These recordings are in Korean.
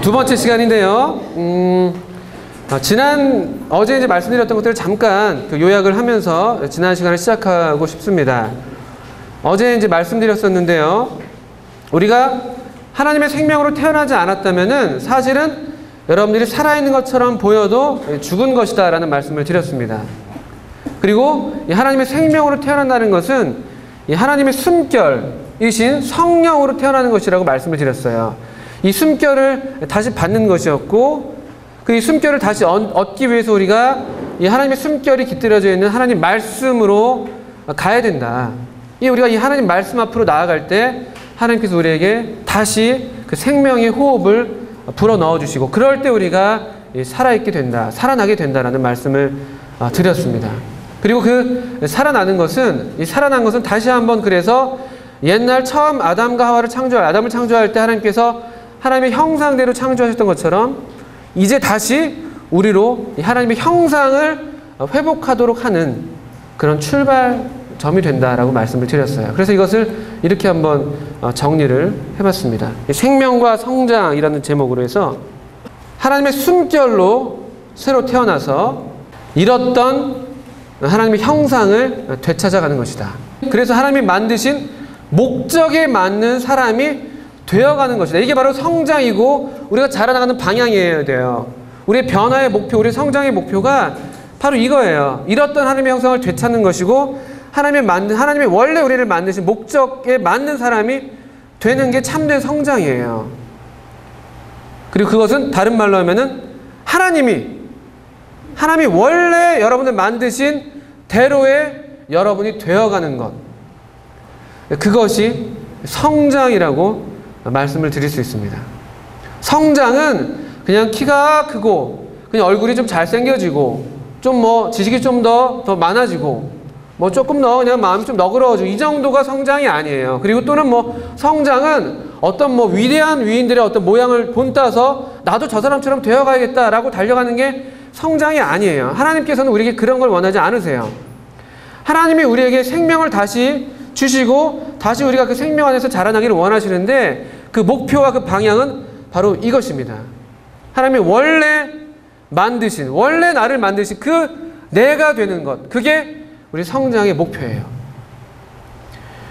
두 번째 시간인데요. 어제 이제 말씀드렸던 것들을 잠깐 요약을 하면서 지난 시간을 시작하고 싶습니다. 어제 이제 말씀드렸었는데요. 우리가 하나님의 생명으로 태어나지 않았다면은 사실은 여러분들이 살아있는 것처럼 보여도 죽은 것이다 라는 말씀을 드렸습니다. 그리고 이 하나님의 생명으로 태어난다는 것은 이 하나님의 숨결이신 성령으로 태어나는 것이라고 말씀을 드렸어요. 이 숨결을 다시 받는 것이었고, 그 이 숨결을 다시 얻기 위해서 우리가 이 하나님의 숨결이 깃들여져 있는 하나님 말씀으로 가야 된다. 우리가 이 하나님 말씀 앞으로 나아갈 때 하나님께서 우리에게 다시 그 생명의 호흡을 불어 넣어주시고, 그럴 때 우리가 살아있게 된다, 살아나게 된다라는 말씀을 드렸습니다. 그리고 그 살아난 것은 다시 한번, 그래서 옛날 처음 아담을 창조할 때 하나님께서 하나님의 형상대로 창조하셨던 것처럼 이제 다시 우리로 하나님의 형상을 회복하도록 하는 그런 출발점이 된다라고 말씀을 드렸어요. 그래서 이것을 이렇게 한번 정리를 해봤습니다. 생명과 성장이라는 제목으로 해서 하나님의 숨결로 새로 태어나서 잃었던 하나님의 형상을 되찾아가는 것이다. 그래서 하나님이 만드신 목적에 맞는 사람이 되어가는 것이다. 이게 바로 성장이고 우리가 자라나가는 방향이어야 돼요. 우리의 변화의 목표, 우리의 성장의 목표가 바로 이거예요. 잃었던 하나님의 형상을 되찾는 것이고, 하나님이 원래 우리를 만드신 목적에 맞는 사람이 되는 게 참된 성장이에요. 그리고 그것은 다른 말로 하면은 하나님이 원래 여러분을 만드신 대로의 여러분이 되어가는 것, 그것이 성장이라고 말씀을 드릴 수 있습니다. 성장은 그냥 키가 크고 그냥 얼굴이 좀 잘생겨지고 좀 지식이 좀 더 많아지고 조금 더 그냥 마음이 좀 너그러워지고 이 정도가 성장이 아니에요. 그리고 또는 성장은 어떤 위대한 위인들의 어떤 모양을 본따서 나도 저 사람처럼 되어가야겠다라고 달려가는 게 성장이 아니에요. 하나님께서는 우리에게 그런 걸 원하지 않으세요. 하나님이 우리에게 생명을 다시 주시고 다시 우리가 그 생명 안에서 자라나기를 원하시는데, 그 목표와 그 방향은 바로 이것입니다. 하나님이 원래 나를 만드신 그 내가 되는 것, 그게 우리 성장의 목표예요.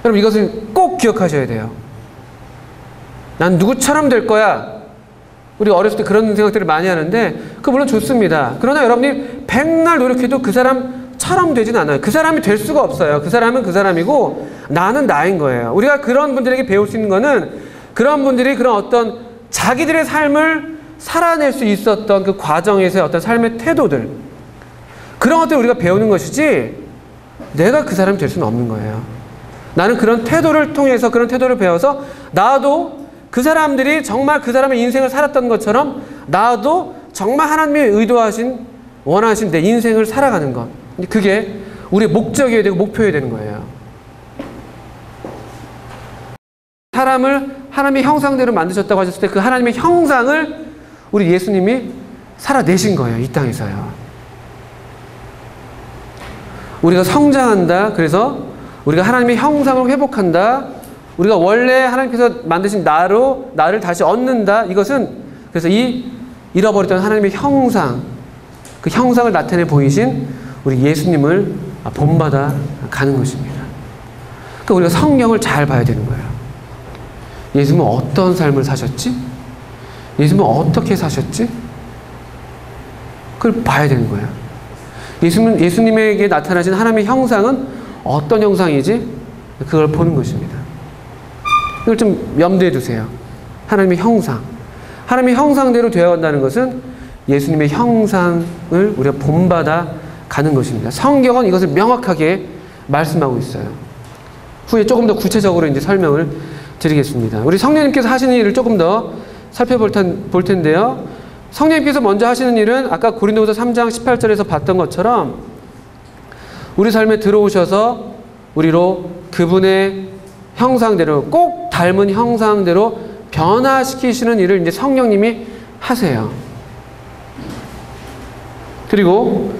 여러분, 이것을 꼭 기억하셔야 돼요. 난 누구처럼 될 거야. 우리 어렸을 때 그런 생각들을 많이 하는데 그거 물론 좋습니다. 그러나 여러분이 백날 노력해도 그 사람처럼 되진 않아요. 그 사람이 될 수가 없어요. 그 사람은 그 사람이고 나는 나인 거예요. 우리가 그런 분들에게 배울 수 있는 거는 그런 분들이 그런 어떤 자기들의 삶을 살아낼 수 있었던 그 과정에서의 어떤 삶의 태도들, 그런 것들을 우리가 배우는 것이지 내가 그 사람이 될 수는 없는 거예요. 나는 그런 태도를 통해서, 그런 태도를 배워서 나도 그 사람들이 정말 그 사람의 인생을 살았던 것처럼 나도 정말 하나님이 원하신 내 인생을 살아가는 것, 그게 우리의 목적이어야 되고 목표여야 되는 거예요. 사람을 하나님의 형상대로 만드셨다고 하셨을 때 그 하나님의 형상을 우리 예수님이 살아내신 거예요. 이 땅에서요. 우리가 성장한다. 그래서 우리가 하나님의 형상을 회복한다. 우리가 원래 하나님께서 만드신 나를 다시 얻는다. 이것은 그래서 이 잃어버렸던 하나님의 형상, 그 형상을 나타내 보이신 우리 예수님을 본받아 가는 것입니다. 그러니까 우리가 성경을 잘 봐야 되는 거예요. 예수님은 어떤 삶을 사셨지? 예수님은 어떻게 사셨지? 그걸 봐야 되는 거예요. 예수님에게 나타나신 하나님의 형상은 어떤 형상이지? 그걸 보는 것입니다. 이걸 좀 염두에 두세요. 하나님의 형상. 하나님의 형상대로 되어간다는 것은 예수님의 형상을 우리가 본받아 가는 것입니다. 성경은 이것을 명확하게 말씀하고 있어요. 후에 조금 더 구체적으로 이제 설명을 드리겠습니다. 우리 성령님께서 하시는 일을 조금 더 살펴볼 텐데요. 성령님께서 먼저 하시는 일은 아까 고린도후서 3장 18절에서 봤던 것처럼 우리 삶에 들어오셔서 우리로 그분의 형상대로, 꼭 닮은 형상대로 변화시키시는 일을 이제 성령님이 하세요. 그리고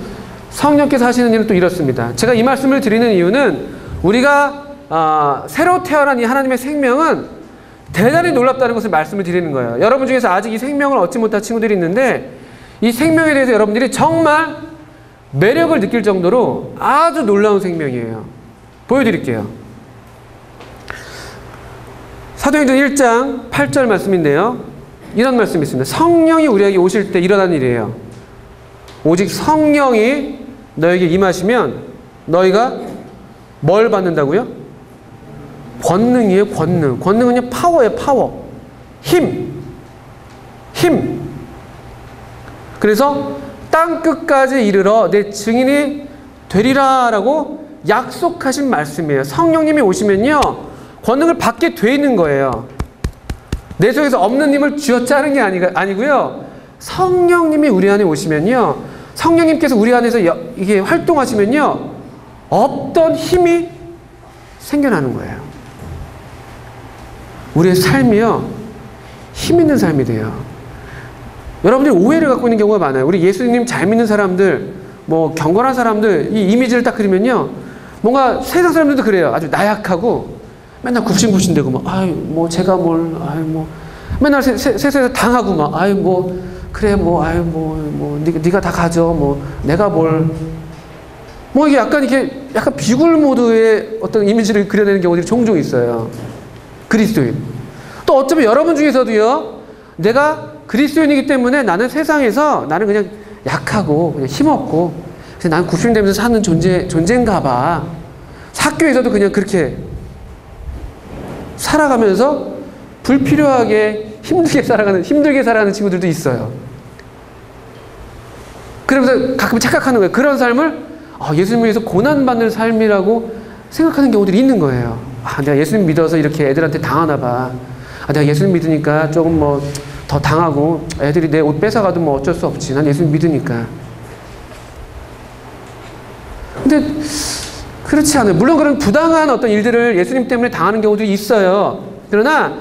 성령께서 하시는 일은 또 이렇습니다. 제가 이 말씀을 드리는 이유는 우리가 새로 태어난 이 하나님의 생명은 대단히 놀랍다는 것을 말씀을 드리는 거예요. 여러분 중에서 아직 이 생명을 얻지 못한 친구들이 있는데 이 생명에 대해서 여러분들이 정말 매력을 느낄 정도로 아주 놀라운 생명이에요. 보여드릴게요. 사도행전 1장 8절 말씀인데요. 이런 말씀이 있습니다. 성령이 우리에게 오실 때 일어나는 일이에요. 오직 성령이 너에게 임하시면 너희가 뭘 받는다고요? 권능이에요. 권능. 권능은요 파워예요. 파워. 힘. 그래서 땅 끝까지 이르러 내 증인이 되리라 라고 약속하신 말씀이에요. 성령님이 오시면요 권능을 받게 돼 있는 거예요. 내 속에서 없는 힘을 쥐어짜는 게 아니고요. 성령님이 우리 안에 오시면요. 성령님께서 우리 안에서 이게 활동하시면요. 없던 힘이 생겨나는 거예요. 우리의 삶이요. 힘 있는 삶이 돼요. 여러분들이 오해를 갖고 있는 경우가 많아요. 우리 예수님 잘 믿는 사람들, 뭐 경건한 사람들 이 이미지를 딱 그리면요. 뭔가 세상 사람들도 그래요. 아주 나약하고 맨날 굽신굽신대고 막 아유 뭐 제가 뭘 아유 뭐 맨날 세상에서 당하고 막 아유 뭐 그래 뭐 아유 뭐 네가 다 가져 뭐 내가 뭘 뭐 이게 약간 비굴 모드의 어떤 이미지를 그려내는 경우들이 종종 있어요. 그리스도인. 또 어쩌면 여러분 중에서도요. 내가 그리스도인이기 때문에 나는 세상에서 나는 그냥 약하고 그냥 힘없고 그래서 난 굽신대면서 사는 존재인가 봐. 학교에서도 그냥 그렇게 살아가면서 불필요하게 힘들게 살아가는 친구들도 있어요. 그러면서 가끔 착각하는 거예요. 그런 삶을 예수님을 위해서 고난받는 삶이라고 생각하는 경우들이 있는 거예요. 내가 예수님 믿어서 이렇게 애들한테 당하나 봐. 내가 예수님 믿으니까 조금 뭐 더 당하고 애들이 내 옷 뺏어가도 뭐 어쩔 수 없지. 난 예수님 믿으니까. 근데 그렇지 않아요. 물론 그런 부당한 어떤 일들을 예수님 때문에 당하는 경우도 있어요. 그러나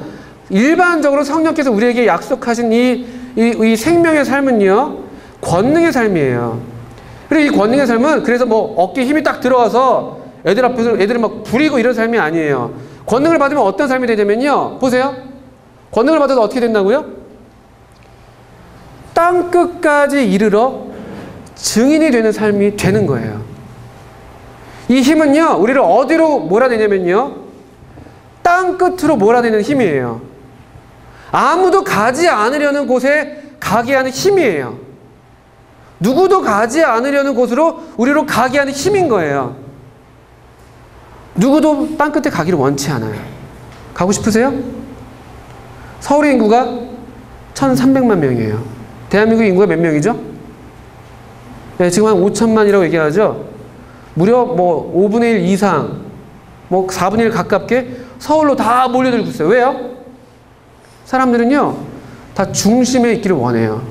일반적으로 성령께서 우리에게 약속하신 이 생명의 삶은요. 권능의 삶이에요. 그리고 이 권능의 삶은 그래서 뭐 어깨에 힘이 딱 들어와서 애들 앞에서 애들을 막 부리고 이런 삶이 아니에요. 권능을 받으면 어떤 삶이 되냐면요. 보세요. 권능을 받아서 어떻게 된다고요? 땅 끝까지 이르러 증인이 되는 삶이 되는 거예요. 이 힘은요. 우리를 어디로 몰아내냐면요. 땅 끝으로 몰아내는 힘이에요. 아무도 가지 않으려는 곳에 가게 하는 힘이에요. 누구도 가지 않으려는 곳으로 우리로 가게 하는 힘인 거예요. 누구도 땅 끝에 가기를 원치 않아요. 가고 싶으세요? 서울의 인구가 1,300만 명이에요. 대한민국 인구가 몇 명이죠? 네, 지금 한 5천만이라고 얘기하죠. 무려 뭐 5분의 1 이상, 뭐 4분의 1 가깝게 서울로 다 몰려들고 있어요. 왜요? 사람들은요, 다 중심에 있기를 원해요.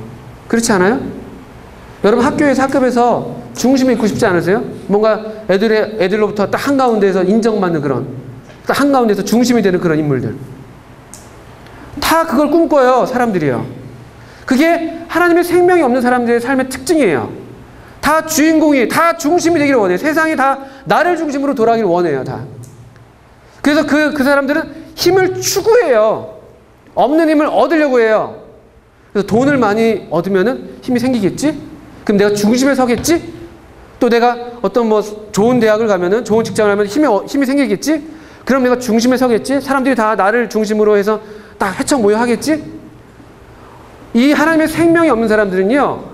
그렇지 않아요? 여러분 학교에서 학급에서 중심에 있고 싶지 않으세요? 뭔가 애들로부터 딱 한가운데에서 인정받는 그런, 딱 한가운데에서 중심이 되는 그런 인물들. 다 그걸 꿈꿔요, 사람들이요. 그게 하나님의 생명이 없는 사람들의 삶의 특징이에요. 다 주인공이, 다 중심이 되기를 원해요. 세상이 다 나를 중심으로 돌아가기를 원해요, 다. 그래서 그 사람들은 힘을 추구해요. 없는 힘을 얻으려고 해요. 그래서 돈을 많이 얻으면은 힘이 생기겠지? 그럼 내가 중심에 서겠지? 또 내가 어떤 뭐 좋은 대학을 가면은, 좋은 직장을 하면 힘이 생기겠지? 그럼 내가 중심에 서겠지? 사람들이 다 나를 중심으로 해서 딱 헤쳐 모여 하겠지? 이 하나님의 생명이 없는 사람들은요,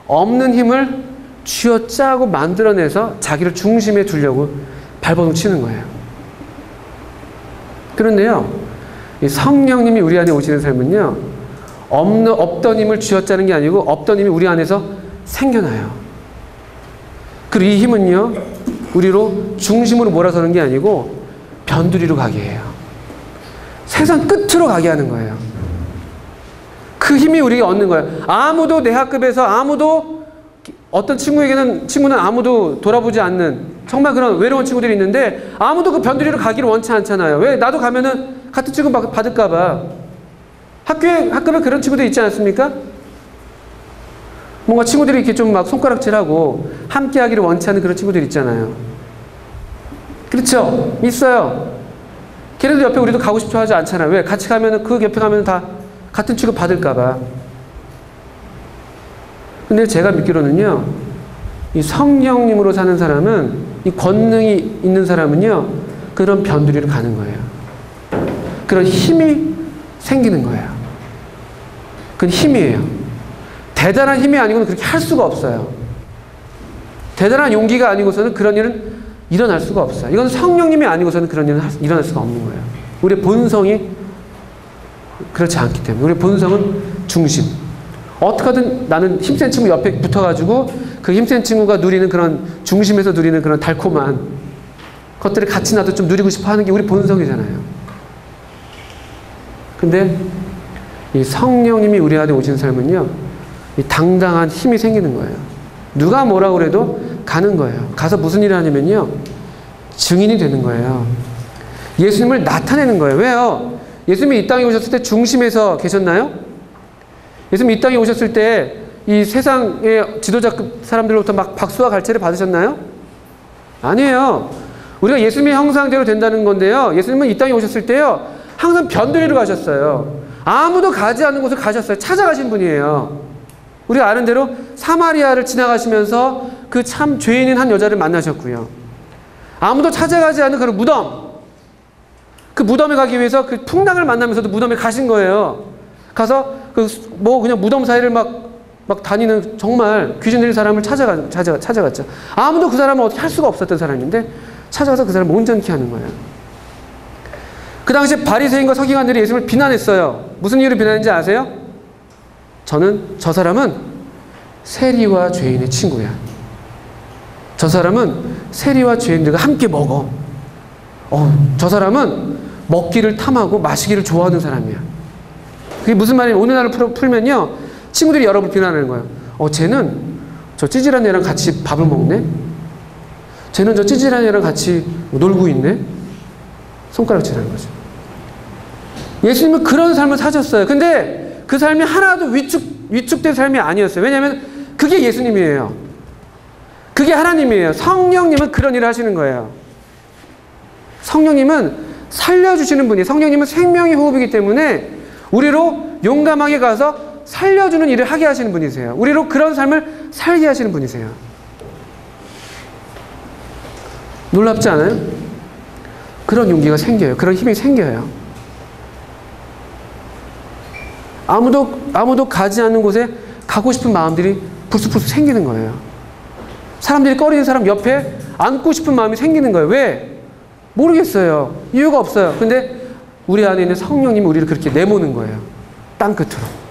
없는 힘을 쥐어짜고 만들어내서 자기를 중심에 두려고 발버둥 치는 거예요. 그런데요, 이 성령님이 우리 안에 오시는 삶은요, 없던 힘을 쥐어짜는 게 아니고 없던 힘이 우리 안에서 생겨나요. 그리고 이 힘은요, 우리로 중심으로 몰아서는 게 아니고 변두리로 가게 해요. 세상 끝으로 가게 하는 거예요. 그 힘이 우리가 얻는 거예요. 아무도 내 학급에서 아무도 어떤 친구는 아무도 돌아보지 않는 정말 그런 외로운 친구들이 있는데 아무도 그 변두리로 가기를 원치 않잖아요. 왜? 나도 가면은 같은 취급 받을까봐. 학급에 그런 친구들 있지 않습니까? 뭔가 친구들이 이렇게 좀 막 손가락질하고 함께 하기를 원치 않는 그런 친구들 있잖아요. 그렇죠? 있어요. 걔네들 옆에 우리도 가고 싶어 하지 않잖아요. 왜? 같이 가면은 그 옆에 가면 다 같은 취급 받을까봐. 근데 제가 믿기로는요, 이 성령님으로 사는 사람은, 이 권능이 있는 사람은요, 그런 변두리로 가는 거예요. 그런 힘이 생기는 거예요. 그건 힘이에요. 대단한 힘이 아니고는 그렇게 할 수가 없어요. 대단한 용기가 아니고서는 그런 일은 일어날 수가 없어요. 이건 성령님이 아니고서는 그런 일은 일어날 수가 없는 거예요. 우리의 본성이 그렇지 않기 때문에. 우리의 본성은 중심. 어떻게든 나는 힘센 친구 옆에 붙어가지고 그 힘센 친구가 누리는 그런, 중심에서 누리는 그런 달콤한 것들을 같이 나도 좀 누리고 싶어 하는 게 우리 본성이잖아요. 근데 이 성령님이 우리 안에 오신 삶은요, 이 당당한 힘이 생기는 거예요. 누가 뭐라고 그래도 가는 거예요. 가서 무슨 일을 하냐면요, 증인이 되는 거예요. 예수님을 나타내는 거예요. 왜요? 예수님이 이 땅에 오셨을 때 중심에서 계셨나요? 예수님이 이 땅에 오셨을 때 이 세상의 지도자급 사람들로부터 막 박수와 갈채를 받으셨나요? 아니에요. 우리가 예수님의 형상대로 된다는 건데요, 예수님은 이 땅에 오셨을 때요, 항상 변두리로 가셨어요. 아무도 가지 않는 곳을 가셨어요. 찾아가신 분이에요. 우리가 아는 대로 사마리아를 지나가시면서 그 참 죄인인 한 여자를 만나셨고요. 아무도 찾아가지 않는 그런 무덤, 그 무덤에 가기 위해서 그 풍랑을 만나면서도 무덤에 가신 거예요. 가서 그냥 무덤 사이를 막 다니는 정말 귀신 들린 사람을 찾아갔죠. 아무도 그 사람을 어떻게 할 수가 없었던 사람인데 찾아가서 그 사람을 온전케 하는 거예요. 그 당시에 바리새인과 서기관들이 예수님을 비난했어요. 무슨 이유로 비난했는지 아세요? 저 사람은 세리와 죄인의 친구야. 저 사람은 세리와 죄인들과 함께 먹어. 저 사람은 먹기를 탐하고 마시기를 좋아하는 사람이야. 그게 무슨 말이냐면, 오늘날로 풀면요, 친구들이 여러분 비난하는 거예요. 쟤는 저 찌질한 애랑 같이 밥을 먹네? 쟤는 저 찌질한 애랑 같이 놀고 있네? 손가락질하는 거죠. 예수님은 그런 삶을 사셨어요. 근데 그 삶이 하나도 위축된 삶이 아니었어요. 왜냐하면 그게 예수님이에요. 그게 하나님이에요. 성령님은 그런 일을 하시는 거예요. 성령님은 살려주시는 분이에요. 성령님은 생명의 호흡이기 때문에 우리로 용감하게 가서 살려주는 일을 하게 하시는 분이세요. 우리로 그런 삶을 살게 하시는 분이세요. 놀랍지 않아요? 그런 용기가 생겨요. 그런 힘이 생겨요. 아무도 가지 않는 곳에 가고 싶은 마음들이 불쑥불쑥 생기는 거예요. 사람들이 꺼리는 사람 옆에 앉고 싶은 마음이 생기는 거예요. 왜? 모르겠어요. 이유가 없어요. 근데 우리 안에 있는 성령님이 우리를 그렇게 내모는 거예요. 땅끝으로.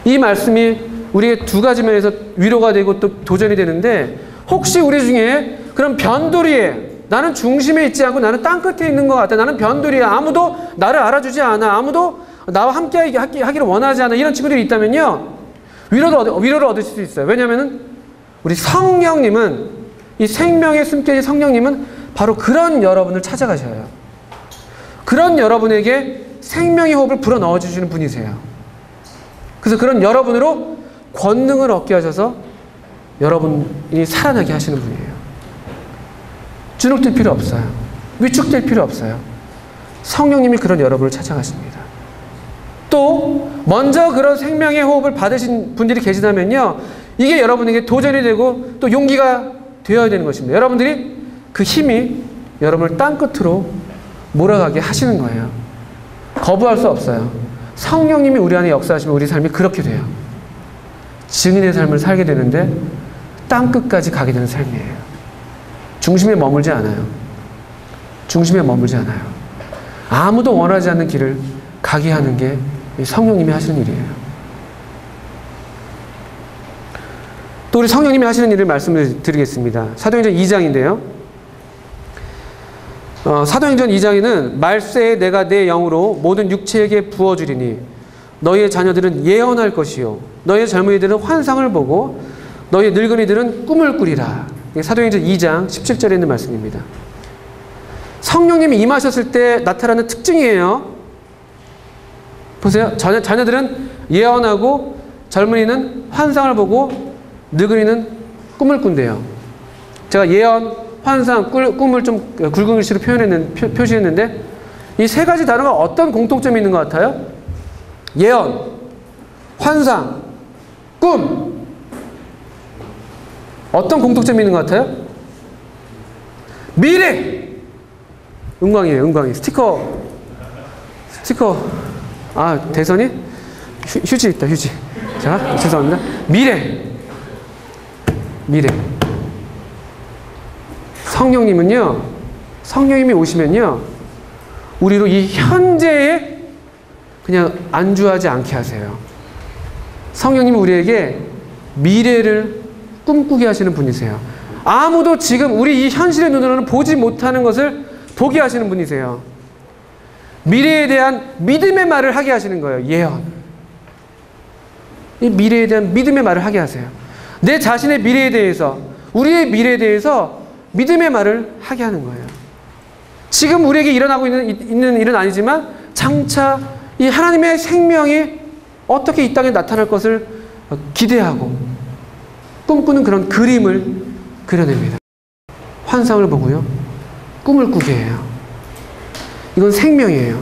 이 말씀이 우리의 두 가지 면에서 위로가 되고 또 도전이 되는데, 혹시 우리 중에 그런 변두리에, 나는 중심에 있지 않고 나는 땅끝에 있는 것 같아, 나는 변두리에 아무도 나를 알아주지 않아, 아무도 나와 함께 하기를 원하지 않아, 이런 친구들이 있다면요, 위로를 얻으실 수 있어요. 왜냐하면 우리 성령님은, 이 생명의 숨결이 성령님은 바로 그런 여러분을 찾아가셔요. 그런 여러분에게 생명의 호흡을 불어넣어 주시는 분이세요. 그래서 그런 여러분으로 권능을 얻게 하셔서 여러분이 살아나게 하시는 분이에요. 주눅들 필요 없어요. 위축될 필요 없어요. 성령님이 그런 여러분을 찾아가십니다. 또 먼저 그런 생명의 호흡을 받으신 분들이 계시다면요, 이게 여러분에게 도전이 되고 또 용기가 되어야 되는 것입니다. 여러분들이 그 힘이 여러분을 땅끝으로 몰아가게 하시는 거예요. 거부할 수 없어요. 성령님이 우리 안에 역사하시면 우리 삶이 그렇게 돼요. 증인의 삶을 살게 되는데 땅끝까지 가게 되는 삶이에요. 중심에 머물지 않아요. 중심에 머물지 않아요. 아무도 원하지 않는 길을 가게 하는 게 성령님이 하시는 일이에요. 또 우리 성령님이 하시는 일을 말씀을 드리겠습니다. 사도행전 2장인데요. 사도행전 2장에는 말세에 내가 내 영으로 모든 육체에게 부어주리니 너희의 자녀들은 예언할 것이요 너희의 젊은이들은 환상을 보고 너희의 늙은이들은 꿈을 꾸리라. 사도행전 2장 17절에 있는 말씀입니다. 성령님이 임하셨을 때 나타나는 특징이에요. 보세요. 자녀들은 예언하고 젊은이는 환상을 보고 늙은이는 꿈을 꾼대요. 제가 예언, 환상, 꿈을 좀 굵은 글씨로 표시했는데 이 세 가지 단어가 어떤 공통점이 있는 것 같아요? 예언, 환상, 꿈. 어떤 공통점이 있는 것 같아요? 미래. 은광이에요, 은광이. 스티커. 아, 대선이? 휴지 있다, 휴지. 자, 죄송합니다. 미래. 성령님이 오시면요, 우리로 이 현재에 그냥 안주하지 않게 하세요. 성령님은 우리에게 미래를 꿈꾸게 하시는 분이세요. 아무도 지금 우리 이 현실의 눈으로는 보지 못하는 것을 보게 하시는 분이세요. 미래에 대한 믿음의 말을 하게 하시는 거예요. 예언. 이 미래에 대한 믿음의 말을 하게 하세요. 내 자신의 미래에 대해서, 우리의 미래에 대해서 믿음의 말을 하게 하는 거예요. 지금 우리에게 일어나고 있는 일은 아니지만 장차 이 하나님의 생명이 어떻게 이 땅에 나타날 것을 기대하고 꿈꾸는 그런 그림을 그려냅니다. 환상을 보고요, 꿈을 꾸게 해요. 이건 생명이에요.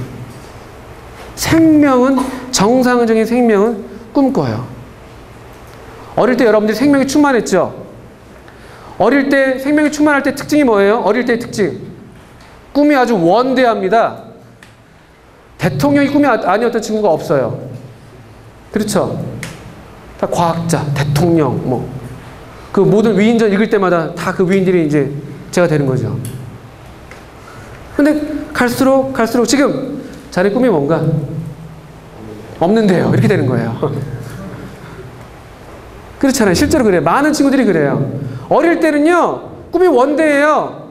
정상적인 생명은 꿈꿔요. 어릴 때 여러분들이 생명이 충만했죠? 어릴 때 생명이 충만할 때 특징이 뭐예요? 어릴 때의 특징. 꿈이 아주 원대합니다. 대통령이 꿈이 아니었던 친구가 없어요. 그렇죠? 다 과학자, 대통령, 그 모든 위인전 읽을 때마다 다 그 위인들이 이제 제가 되는 거죠. 근데 갈수록 지금 자네 꿈이 뭔가? 없는데요. 이렇게 되는 거예요. 그렇잖아요. 실제로 그래요. 많은 친구들이 그래요. 어릴 때는요, 꿈이 원대해요.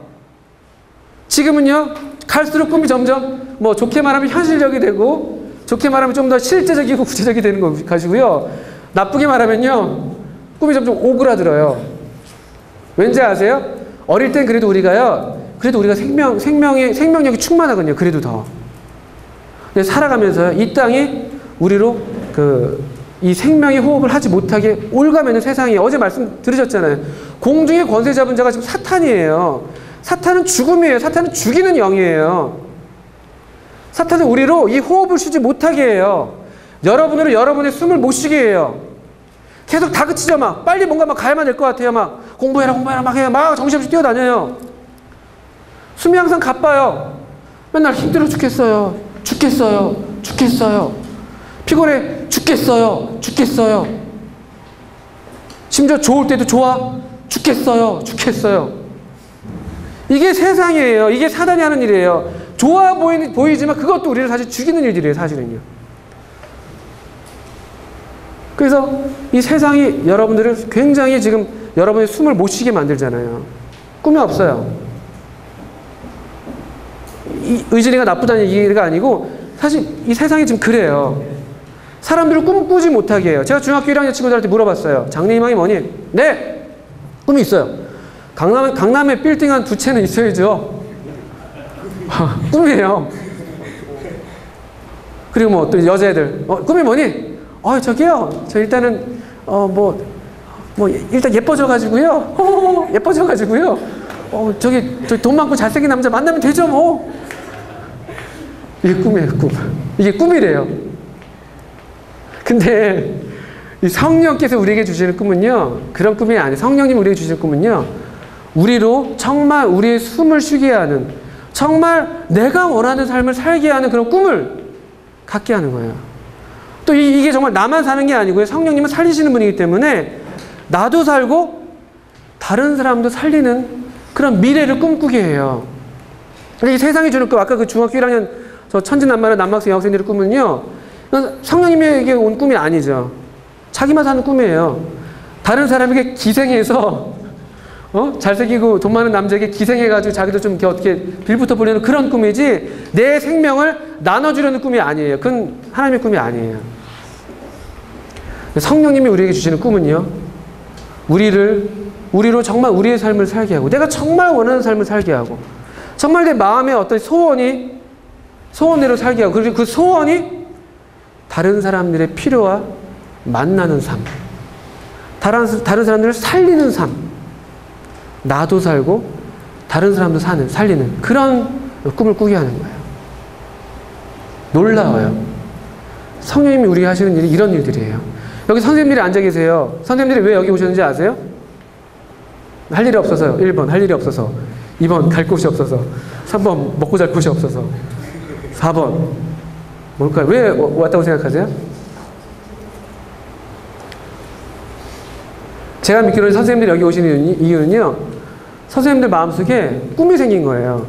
지금은요, 갈수록 꿈이 점점 좋게 말하면 현실적이 되고, 좋게 말하면 좀 더 실제적이고 구체적이 되는 것이고요. 나쁘게 말하면요, 꿈이 점점 오그라들어요. 왠지 아세요? 어릴 땐 그래도 우리가 생명력이 충만하거든요. 그래도 더. 근데 살아가면서 이 땅이 우리로 이 생명의 호흡을 하지 못하게 올가매는 세상이, 어제 말씀 들으셨잖아요. 공중의 권세 잡은 자가 지금 사탄이에요. 사탄은 죽음이에요. 사탄은 죽이는 영이에요. 사탄은 우리로 이 호흡을 쉬지 못하게 해요. 여러분으로 여러분의 숨을 못 쉬게 해요. 계속 다그치죠. 빨리 뭔가 가야만 될 것 같아요. 공부해라 막 해요. 정신없이 뛰어다녀요. 숨이 항상 가빠요. 맨날 힘들어 죽겠어요. 피곤해 죽겠어요. 심지어 좋을 때도 좋아 죽겠어요. 이게 세상이에요. 이게 사단이 하는 일이에요. 좋아 보이지만 그것도 우리를 사실 죽이는 일들이에요. 사실은요. 그래서 이 세상이 여러분들을 굉장히 지금 여러분의 숨을 못 쉬게 만들잖아요. 꿈이 없어요. 의진이가 나쁘다는 얘기가 아니고 사실 이 세상이 지금 그래요. 사람들을 꿈꾸지 못하게 해요. 제가 중학교 1학년 친구들한테 물어봤어요. 장래 희망이 뭐니? 네! 꿈이 있어요. 강남에 빌딩 한 2채는 있어야죠. 꿈이에요. 그리고 또 여자애들. 꿈이 뭐니? 저기요. 저 일단은, 일단 예뻐져가지고요. 저기 돈 많고 잘생긴 남자 만나면 되죠, 이게 꿈이에요, 꿈. 이게 꿈이래요. 근데 이 성령께서 우리에게 주시는 꿈은요, 그런 꿈이 아니에요. 성령님 우리에게 주시는 꿈은요, 우리로 정말 우리의 숨을 쉬게 하는, 정말 내가 원하는 삶을 살게 하는 그런 꿈을 갖게 하는 거예요. 또 이게 정말 나만 사는 게 아니고요. 성령님은 살리시는 분이기 때문에 나도 살고 다른 사람도 살리는 그런 미래를 꿈꾸게 해요. 이 세상이 주는 꿈, 아까 그 중학교 1학년 저 천진난만한 남학생 여학생들의 꿈은요, 성령님에게 온 꿈이 아니죠. 자기만 사는 꿈이에요. 다른 사람에게 기생해서 잘생기고 돈 많은 남자에게 기생해가지고 자기도 좀 어떻게 빌부터 보려는 그런 꿈이지, 내 생명을 나눠주려는 꿈이 아니에요. 그건 하나님의 꿈이 아니에요. 성령님이 우리에게 주시는 꿈은요, 우리로 정말 우리의 삶을 살게 하고, 내가 정말 원하는 삶을 살게 하고, 정말 내 마음의 어떤 소원대로 살게 하고, 그리고 그 소원이 다른 사람들의 필요와 만나는 삶, 다른 사람들을 살리는 삶, 나도 살고 다른 사람도 살리는 그런 꿈을 꾸게 하는 거예요. 놀라워요. 성령님이 우리가 하시는 일이 이런 일들이에요. 여기 선생님들이 앉아 계세요. 선생님들이 왜 여기 오셨는지 아세요? 할 일이 없어서요. 1번 할 일이 없어서, 2번 갈 곳이 없어서, 3번 먹고 잘 곳이 없어서, 4번 뭘까요? 왜 왔다고 생각하세요? 제가 믿기로는 선생님들이 여기 오시는 이유는요, 선생님들 마음속에 꿈이 생긴 거예요.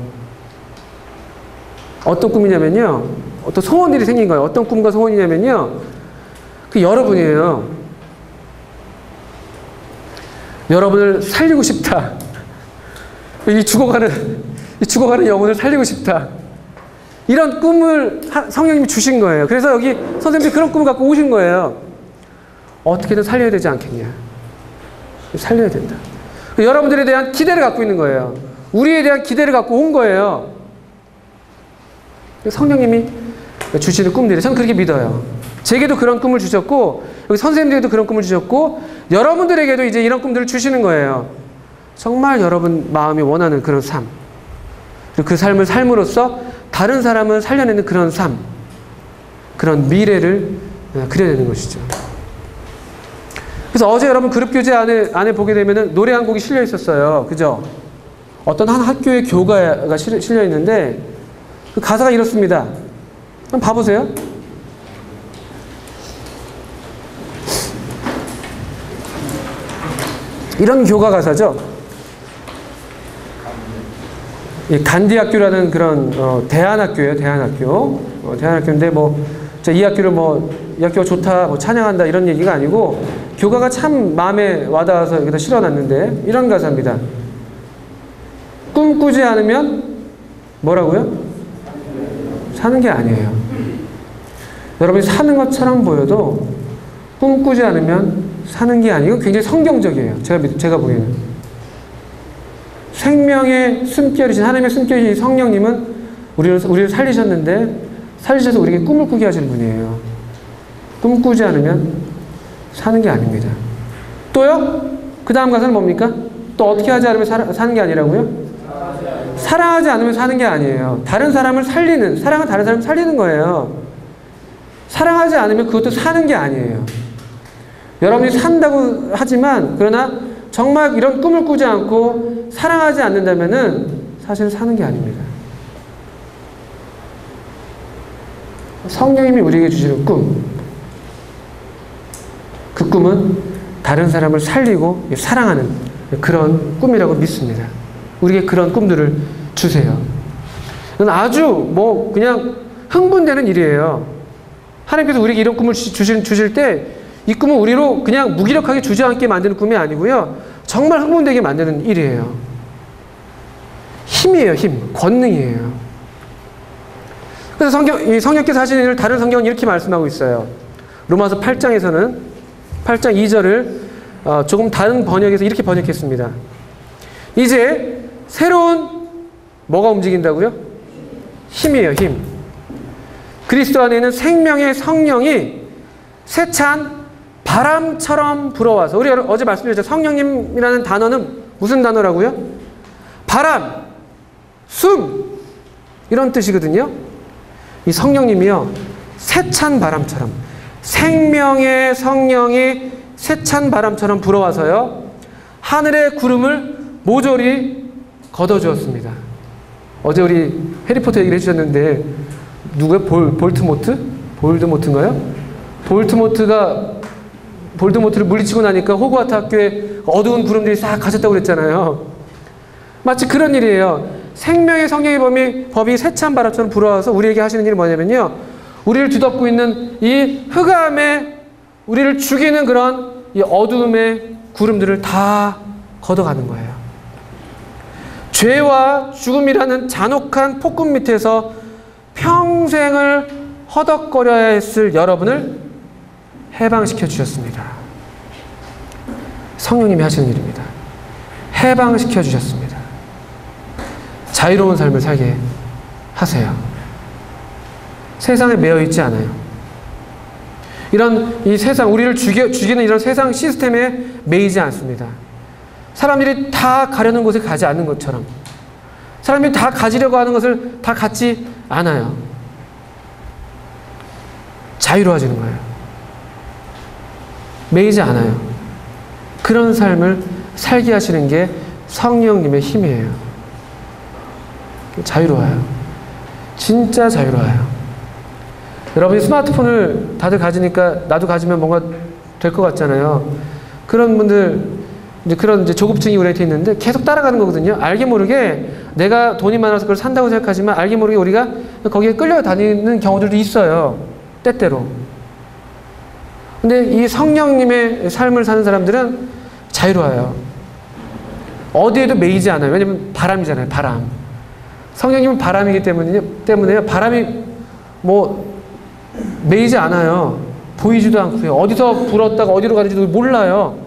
어떤 꿈이냐면요, 어떤 소원들이 생긴 거예요. 어떤 꿈과 소원이냐면요, 그 여러분이에요. 여러분을 살리고 싶다. 이 죽어가는 영혼을 살리고 싶다. 이런 꿈을 성령님이 주신 거예요. 그래서 여기 선생님들이 그런 꿈을 갖고 오신 거예요. 어떻게든 살려야 되지 않겠냐. 살려야 된다. 여러분들에 대한 기대를 갖고 있는 거예요. 우리에 대한 기대를 갖고 온 거예요. 성령님이 주시는 꿈들이, 저는 그렇게 믿어요. 제게도 그런 꿈을 주셨고, 여기 선생님들에게도 그런 꿈을 주셨고, 여러분들에게도 이제 이런 꿈들을 주시는 거예요. 정말 여러분 마음이 원하는 그런 삶, 그리고 그 삶을 삶으로써 다른 사람을 살려내는 그런 삶, 그런 미래를 그려내는 것이죠. 그래서 어제 여러분 그룹교제 안에 보게 되면은 노래 한 곡이 실려 있었어요. 그죠? 어떤 한 학교의 교가가 실려 있는데, 그 가사가 이렇습니다. 한번 봐보세요. 이런 교가 가사죠. 간디학교라는 그런 대안학교예요. 대안학교인데 이 학교를 이 학교가 좋다, 찬양한다 이런 얘기가 아니고, 교가가 참 마음에 와닿아서 여기다 실어놨는데 이런 가사입니다. 꿈꾸지 않으면 뭐라고요? 사는 게 아니에요. 여러분이 사는 것처럼 보여도 꿈꾸지 않으면 사는 게 아니고 굉장히 성경적이에요. 제가 보기에는. 생명의 숨결이신, 하나님의 숨결이신 성령님은 우리를 살리셔서 우리에게 꿈을 꾸게 하시는 분이에요. 꿈꾸지 않으면 사는 게 아닙니다. 또요? 그 다음 가사는 뭡니까? 또 어떻게 하지 않으면 사는 게 아니라고요? 사랑하지 않으면 사는 게 아니에요. 다른 사람을 살리는, 사랑은 다른 사람을 살리는 거예요. 사랑하지 않으면 그것도 사는 게 아니에요. 여러분이 산다고 하지만, 그러나 정말 이런 꿈을 꾸지 않고 사랑하지 않는다면은 사실 사는 게 아닙니다. 성령님이 우리에게 주시는 꿈, 그 꿈은 다른 사람을 살리고 사랑하는 그런 꿈이라고 믿습니다. 우리에게 그런 꿈들을 주세요. 아주 그냥 흥분되는 일이에요. 하나님께서 우리에게 이런 꿈을 주실 때, 이 꿈은 우리로 그냥 무기력하게 주저앉게 만드는 꿈이 아니고요, 정말 흥분되게 만드는 일이에요. 힘이에요. 힘. 권능이에요. 그래서 성령께서 하시는 일을 다른 성경은 이렇게 말씀하고 있어요. 로마서 8장에서는 8장 2절을 조금 다른 번역에서 이렇게 번역했습니다. 이제 새로운 뭐가 움직인다고요? 힘이에요. 힘. 그리스도 안에 있는 생명의 성령이 세찬 바람처럼 불어와서, 우리 어제 말씀드렸죠. 성령님이라는 단어는 무슨 단어라고요? 바람, 숨, 이런 뜻이거든요. 이 성령님이요, 세찬 바람처럼, 생명의 성령이 세찬 바람처럼 불어와서요, 하늘의 구름을 모조리 걷어주었습니다. 어제 우리 해리포터 얘기를 해주셨는데, 누구예요? 볼드모트인가요? 볼드모트를 물리치고 나니까 호그와트 학교에 어두운 구름들이 싹 가셨다고 그랬잖아요. 마치 그런 일이에요. 생명의 성령의 법이 세찬 바람처럼 불어와서 우리에게 하시는 일이 뭐냐면요, 우리를 뒤덮고 있는 이 흑암에 우리를 죽이는 그런 이 어두움의 구름들을 다 걷어가는 거예요. 죄와 죽음이라는 잔혹한 폭군 밑에서 평생을 허덕거려야 했을 여러분을 해방시켜 주셨습니다. 성령님이 하시는 일입니다. 해방시켜 주셨습니다. 자유로운 삶을 살게 하세요. 세상에 매여 있지 않아요. 이 세상, 우리를 죽이는 이런 세상 시스템에 매이지 않습니다. 사람들이 다 가려는 곳에 가지 않는 것처럼 사람이 다 가지려고 하는 것을 다 갖지 않아요. 자유로워지는 거예요. 매이지 않아요. 그런 삶을 살게 하시는 게 성령님의 힘이에요. 자유로워요. 진짜 자유로워요. 여러분이 스마트폰을 다들 가지니까 나도 가지면 뭔가 될 것 같잖아요. 그런 분들, 그런 이제 조급증이 우리한테 있는데 계속 따라가는 거거든요. 알게 모르게 내가 돈이 많아서 그걸 산다고 생각하지만 알게 모르게 우리가 거기에 끌려다니는 경우들도 있어요. 때때로. 근데 이 성령님의 삶을 사는 사람들은 자유로워요. 어디에도 매이지 않아요. 왜냐면 바람이잖아요. 바람. 성령님은 바람이기 때문에요. 바람이 뭐 매이지 않아요. 보이지도 않고요. 어디서 불었다가 어디로 가는지도 몰라요.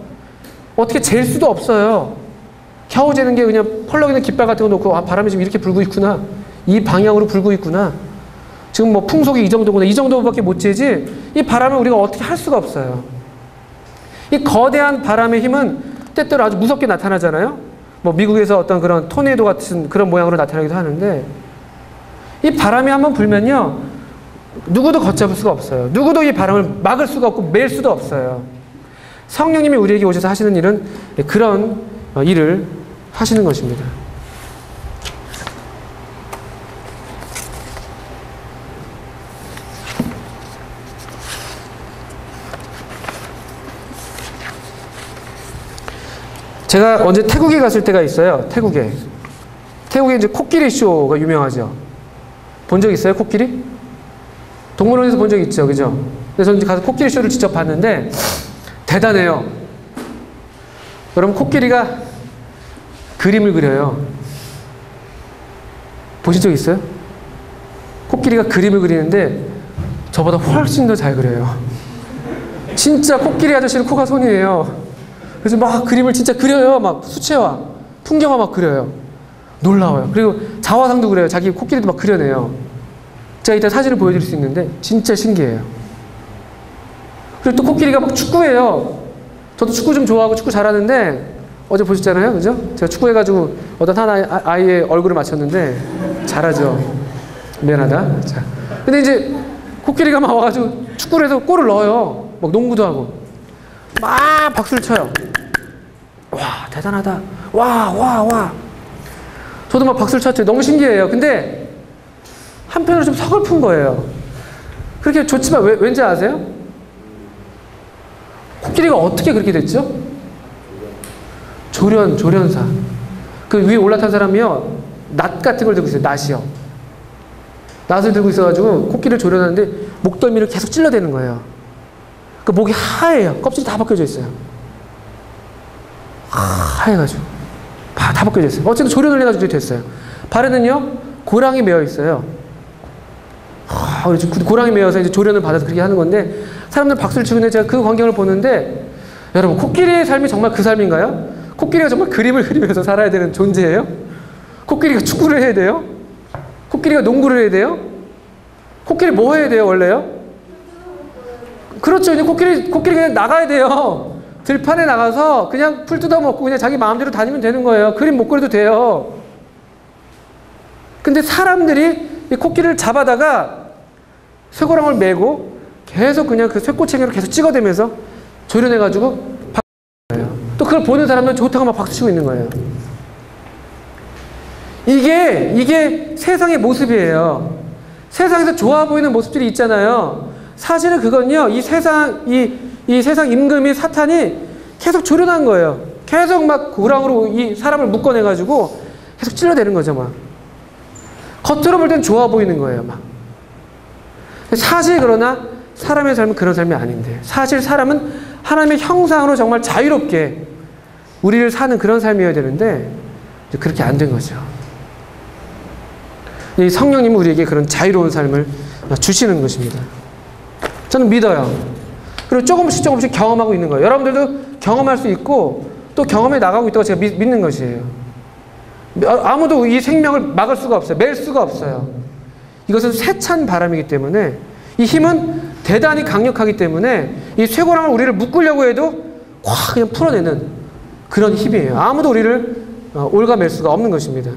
어떻게 잴 수도 없어요. 겨우 재는 게 그냥 펄럭이는 깃발 같은 거 놓고 아, 바람이 지금 이렇게 불고 있구나. 이 방향으로 불고 있구나. 지금 뭐 풍속이 이 정도구나. 이 정도밖에 못 재지 이 바람을 우리가 어떻게 할 수가 없어요. 이 거대한 바람의 힘은 때때로 아주 무섭게 나타나잖아요. 뭐 미국에서 어떤 그런 토네이도 같은 그런 모양으로 나타나기도 하는데 이 바람이 한번 불면요. 누구도 걷잡을 수가 없어요. 누구도 이 바람을 막을 수가 없고 맬 수도 없어요. 성령님이 우리에게 오셔서 하시는 일은 그런 일을 하시는 것입니다. 제가 언제 태국에 갔을 때가 있어요. 태국에 이제 코끼리 쇼가 유명하죠. 본 적 있어요? 코끼리? 동물원에서 본 적 있죠. 그죠? 그래서 이제 가서 코끼리 쇼를 직접 봤는데 대단해요. 여러분 코끼리가 그림을 그려요. 보신 적 있어요? 코끼리가 그림을 그리는데 저보다 훨씬 더 잘 그려요. 진짜 코끼리 아저씨는 코가 손이에요. 그래서 막 그림을 진짜 그려요. 막 수채화, 풍경화 막 그려요. 놀라워요. 그리고 자화상도 그려요. 자기 코끼리도 막 그려내요. 제가 이따 사진을 보여드릴 수 있는데 진짜 신기해요. 그리고 또 코끼리가 막 축구해요. 저도 축구 좀 좋아하고 축구 잘하는데 어제 보셨잖아요. 그죠? 제가 축구해가지고 어떤 하나 아이의 얼굴을 맞췄는데 잘하죠. 미안하다. 자, 근데 이제 코끼리가 막 와가지고 축구를 해서 골을 넣어요. 막 농구도 하고 막 박수를 쳐요. 와 대단하다. 와. 저도 막 박수를 쳤죠. 너무 신기해요. 근데 한편으로 좀 서글픈 거예요. 그렇게 좋지만 왠지 아세요? 코끼리가 어떻게 그렇게 됐죠? 조련사. 그 위에 올라탄 사람이요. 낫 같은 걸 들고 있어요. 낫이요. 낫을 들고 있어가지고 코끼리를 조련하는데 목덜미를 계속 찔러대는 거예요. 그 목이 하얘요. 껍질이 다 벗겨져 있어요. 하얘가지고. 다 벗겨져 있어요. 어쨌든 조련을 해가지고 됐어요. 발에는요, 고랑이 매여 있어요. 고랑이 매여서 이제 조련을 받아서 그렇게 하는 건데, 사람들 박수를 치는데 제가 그 광경을 보는데, 여러분, 코끼리의 삶이 정말 그 삶인가요? 코끼리가 정말 그림을 그리면서 살아야 되는 존재예요? 코끼리가 축구를 해야 돼요? 코끼리가 농구를 해야 돼요? 코끼리 뭐 해야 돼요, 원래요? 그렇죠. 이제 코끼리 그냥 나가야 돼요. 들판에 나가서 그냥 풀 뜯어먹고 그냥 자기 마음대로 다니면 되는 거예요. 그림 못 그려도 돼요. 근데 사람들이 이 코끼리를 잡아다가 쇠고랑을 메고 계속 그냥 그 쇠꼬챙이로 계속 찍어대면서 조련해가지고 박수. 또 그걸 보는 사람들은 좋다고 막 박수치고 있는 거예요. 이게 세상의 모습이에요. 세상에서 좋아 보이는 모습들이 있잖아요. 사실은 그건요, 이 세상 임금이 사탄이 계속 조련한 거예요. 계속 막 고랑으로 이 사람을 묶어내가지고 계속 찔러대는 거죠, 막. 겉으로 볼 땐 좋아 보이는 거예요, 막. 사실 그러나 사람의 삶은 그런 삶이 아닌데, 사실 사람은 하나님의 형상으로 정말 자유롭게 우리를 사는 그런 삶이어야 되는데, 그렇게 안 된 거죠. 이 성령님은 우리에게 그런 자유로운 삶을 주시는 것입니다. 저는 믿어요. 그리고 조금씩 경험하고 있는 거예요. 여러분들도 경험할 수 있고 또 경험해 나가고 있다고 제가 믿는 것이에요. 아무도 이 생명을 막을 수가 없어요. 맬 수가 없어요. 이것은 세찬 바람이기 때문에 이 힘은 대단히 강력하기 때문에 이 쇠고랑을 우리를 묶으려고 해도 확 그냥 풀어내는 그런 힘이에요. 아무도 우리를 올가맬 수가 없는 것입니다.